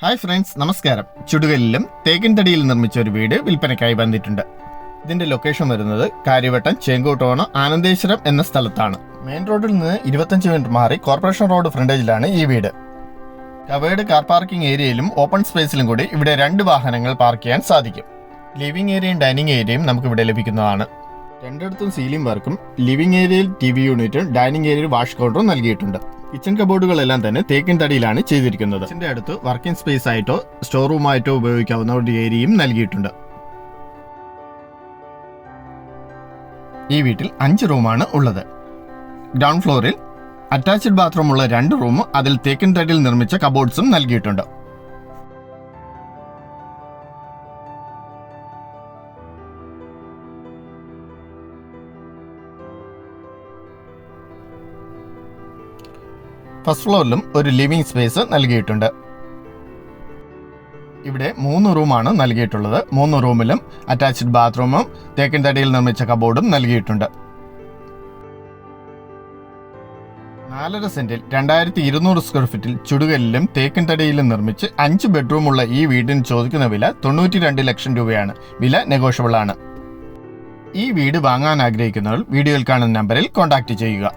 Hi friends, നമസ്കാരം. ചുടുകല്ലിലും തേക്കിൻ തടിയിൽ നിർമ്മിച്ച ഒരു വീട് വിൽപ്പനയ്ക്കായി വന്നിട്ടുണ്ട്. ഇതിന്റെ ലൊക്കേഷൻ വരുന്നത് കാര്യവട്ടം ചേങ്കോട്ടോണ ആനന്ദേശ്വരം എന്ന സ്ഥലത്താണ്. മെയിൻ റോഡിൽ നിന്ന് 25 മിനിറ്റ് മാറി കോർപ്പറേഷൻ റോഡ് ഫ്രണ്ടേജിലാണ് ഈ വീട്. കവേർഡ് കാർ പാർക്കിംഗ് ഏരിയയിലും ഓപ്പൺ സ്പേസിലും കൂടി ഇവിടെ 2 വാഹനങ്ങൾ പാർക്ക് ചെയ്യാൻ സാധിക്കും. ലിവിംഗ് ഏരിയയും ഡൈനിങ് ഏരിയയും നമുക്ക് ഇവിടെ ലഭിക്കുന്നതാണ്. രണ്ടിടത്തും സീലിംഗ് വർക്കും ലിവിംഗ് ഏരിയയിൽ TV യൂണിറ്റും ഡൈനിങ് ഏരിയയിൽ വാഷ് കൗണ്ടറും നൽകിയിട്ടുണ്ട്. കിച്ചൺ കബോർഡുകളെല്ലാം തന്നെ തേക്കിൻ തടിയിലാണ് ചെയ്തിരിക്കുന്നത്. കിച്ചന്റെ അടുത്ത് വർക്കിംഗ് സ്പേസ് ആയിട്ടോ സ്റ്റോർ റൂമായിട്ടോ ഉപയോഗിക്കാവുന്ന ഒരു ഏരിയയും നൽകിയിട്ടുണ്ട്. ഈ വീട്ടിൽ 5 റൂമാണ് ഉള്ളത്. ഗ്രൗണ്ട് ഫ്ലോറിൽ അറ്റാച്ച്ഡ് ബാത്റൂം ഉള്ള 2 റൂം, അതിൽ തേക്കിൻ തടിയിൽ നിർമ്മിച്ച കബോർഡ്സും നൽകിയിട്ടുണ്ട്. ഫസ്റ്റ് ഫ്ലോറിലും ഒരു ലിവിംഗ് സ്പേസ് നൽകിയിട്ടുണ്ട്. ഇവിടെ 3 റൂമാണ് നൽകിയിട്ടുള്ളത്. 3 റൂമിലും അറ്റാച്ച്ഡ് ബാത്റൂമും തേക്കിൻ തടിയിൽ നിർമ്മിച്ച കബോർഡും നൽകിയിട്ടുണ്ട്. 4.5 സെന്റിൽ 2200 സ്ക്വയർ ഫീറ്റിൽ ചുടുകല്ലിലും തേക്കിൻ തടിയിലും നിർമ്മിച്ച് 5 ബെഡ്റൂമുള്ള ഈ വീടിന് ചോദിക്കുന്ന വില 92 ലക്ഷം രൂപയാണ്. വില നെഗോഷ്യബിൾ ആണ്. ഈ വീട് വാങ്ങാൻ ആഗ്രഹിക്കുന്നവർ വീഡിയോയിൽ കാണുന്ന നമ്പറിൽ കോൺടാക്ട് ചെയ്യുക.